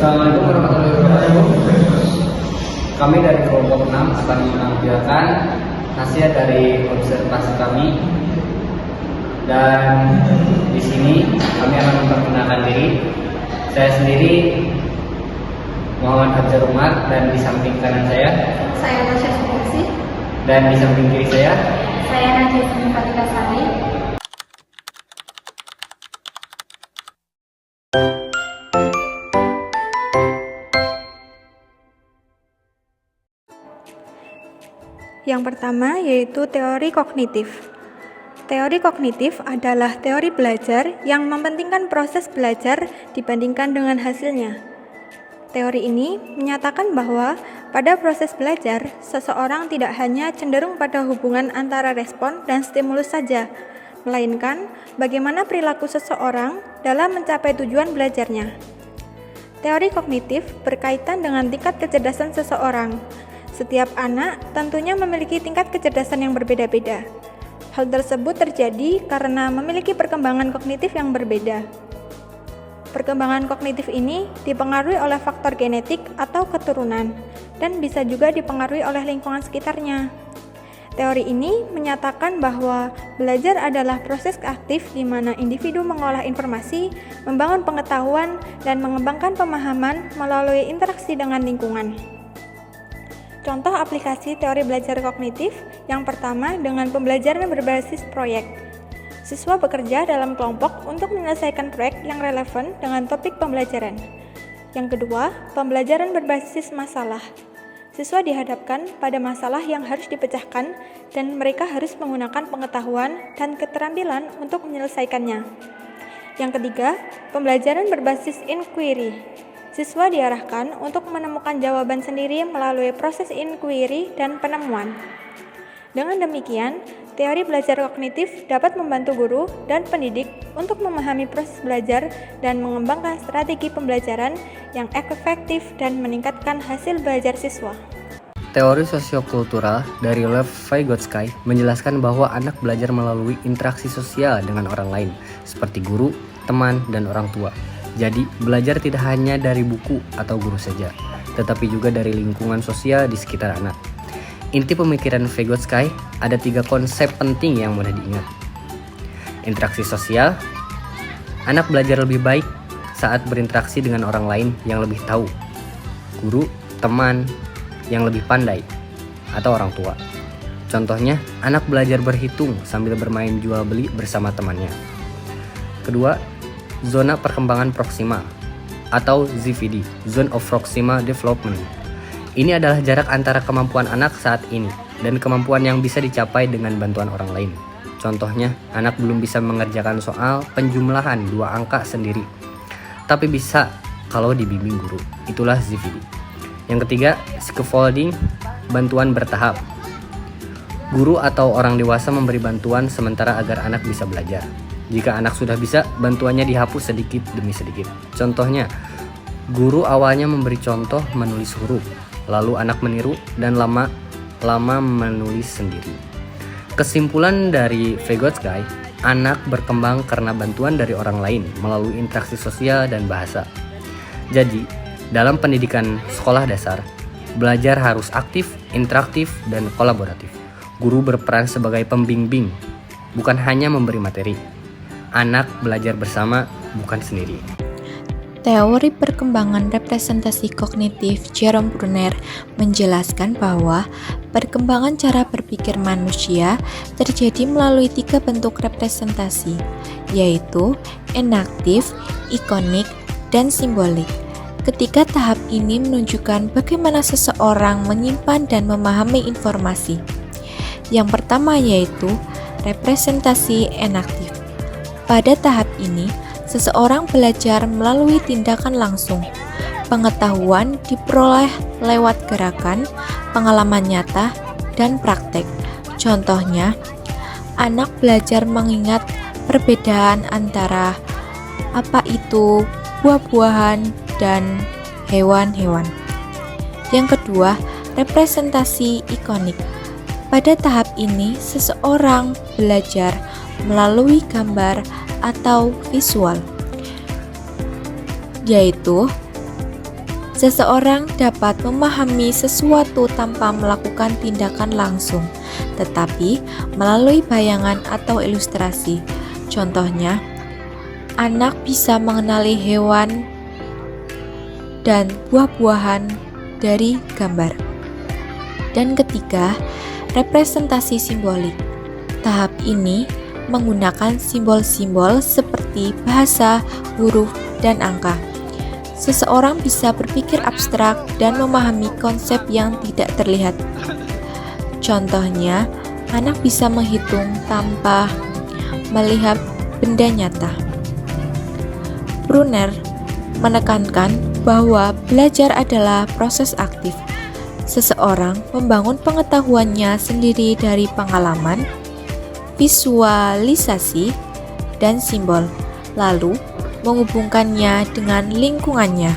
Assalamualaikum warahmatullahi wabarakatuh. Kami dari kelompok 6 akan menampilkan hasil dari observasi kami. Dan di sini kami akan memperkenalkan diri. Saya sendiri Muhammad Abdul Umar, dan di samping kanan saya Tasya Sudarsi. Dan di samping kiri saya Najwa Simpatika Sari. Yang pertama yaitu teori kognitif. Teori kognitif adalah teori belajar yang mementingkan proses belajar dibandingkan dengan hasilnya. Teori ini menyatakan bahwa pada proses belajar, seseorang tidak hanya cenderung pada hubungan antara respon dan stimulus saja, melainkan bagaimana perilaku seseorang dalam mencapai tujuan belajarnya. Teori kognitif berkaitan dengan tingkat kecerdasan seseorang. Setiap anak tentunya memiliki tingkat kecerdasan yang berbeda-beda. Hal tersebut terjadi karena memiliki perkembangan kognitif yang berbeda. Perkembangan kognitif ini dipengaruhi oleh faktor genetik atau keturunan, dan bisa juga dipengaruhi oleh lingkungan sekitarnya. Teori ini menyatakan bahwa belajar adalah proses aktif di mana individu mengolah informasi, membangun pengetahuan, dan mengembangkan pemahaman melalui interaksi dengan lingkungan. Contoh aplikasi teori belajar kognitif yang pertama dengan pembelajaran berbasis proyek. Siswa bekerja dalam kelompok untuk menyelesaikan proyek yang relevan dengan topik pembelajaran. Yang kedua, pembelajaran berbasis masalah. Siswa dihadapkan pada masalah yang harus dipecahkan dan mereka harus menggunakan pengetahuan dan keterampilan untuk menyelesaikannya. Yang ketiga, pembelajaran berbasis inquiry. Siswa diarahkan untuk menemukan jawaban sendiri melalui proses inquiry dan penemuan. Dengan demikian, teori belajar kognitif dapat membantu guru dan pendidik untuk memahami proses belajar dan mengembangkan strategi pembelajaran yang efektif dan meningkatkan hasil belajar siswa. Teori sosiokultural dari Lev Vygotsky menjelaskan bahwa anak belajar melalui interaksi sosial dengan orang lain, seperti guru, teman, dan orang tua. Jadi, belajar tidak hanya dari buku atau guru saja, tetapi juga dari lingkungan sosial di sekitar anak. Inti pemikiran Vygotsky ada 3 konsep penting yang mudah diingat. Interaksi sosial, anak belajar lebih baik saat berinteraksi dengan orang lain yang lebih tahu. Guru, teman yang lebih pandai, atau orang tua. Contohnya, anak belajar berhitung sambil bermain jual beli bersama temannya. Kedua, zona perkembangan proksima atau ZVD, Zone of Proximal Development. Ini adalah jarak antara kemampuan anak saat ini dan kemampuan yang bisa dicapai dengan bantuan orang lain. Contohnya, anak belum bisa mengerjakan soal penjumlahan 2 angka sendiri, tapi bisa kalau dibimbing guru. Itulah ZVD. Yang ketiga, scaffolding, bantuan bertahap. Guru atau orang dewasa memberi bantuan sementara agar anak bisa belajar. Jika anak sudah bisa, bantuannya dihapus sedikit demi sedikit. Contohnya, guru awalnya memberi contoh menulis huruf, lalu anak meniru dan lama-lama menulis sendiri. Kesimpulan dari Vygotsky, anak berkembang karena bantuan dari orang lain melalui interaksi sosial dan bahasa. Jadi, dalam pendidikan sekolah dasar, belajar harus aktif, interaktif, dan kolaboratif. Guru berperan sebagai pembimbing, bukan hanya memberi materi. Anak belajar bersama, bukan sendiri. Teori perkembangan representasi kognitif Jerome Bruner menjelaskan bahwa perkembangan cara berpikir manusia terjadi melalui 3 bentuk representasi, yaitu enaktif, ikonik, dan simbolik. Ketiga tahap ini menunjukkan bagaimana seseorang menyimpan dan memahami informasi. Yang pertama yaitu representasi enaktif. Pada tahap ini, seseorang belajar melalui tindakan langsung. Pengetahuan diperoleh lewat gerakan, pengalaman nyata, dan praktek. Contohnya, anak belajar mengingat perbedaan antara apa itu buah-buahan dan hewan-hewan. Yang kedua, representasi ikonik. Pada tahap ini, seseorang belajar melalui gambar atau visual, yaitu Seseorang dapat memahami sesuatu tanpa melakukan tindakan langsung, tetapi melalui bayangan atau ilustrasi. Contohnya, anak bisa mengenali hewan dan buah-buahan dari gambar. Dan ketiga, representasi simbolik. Tahap ini menggunakan simbol-simbol seperti bahasa, huruf, dan angka. Seseorang bisa berpikir abstrak dan memahami konsep yang tidak terlihat. Contohnya, anak bisa menghitung tanpa melihat benda nyata. Brunner menekankan bahwa belajar adalah proses aktif. Seseorang membangun pengetahuannya sendiri dari pengalaman, visualisasi, dan simbol, lalu menghubungkannya dengan lingkungannya.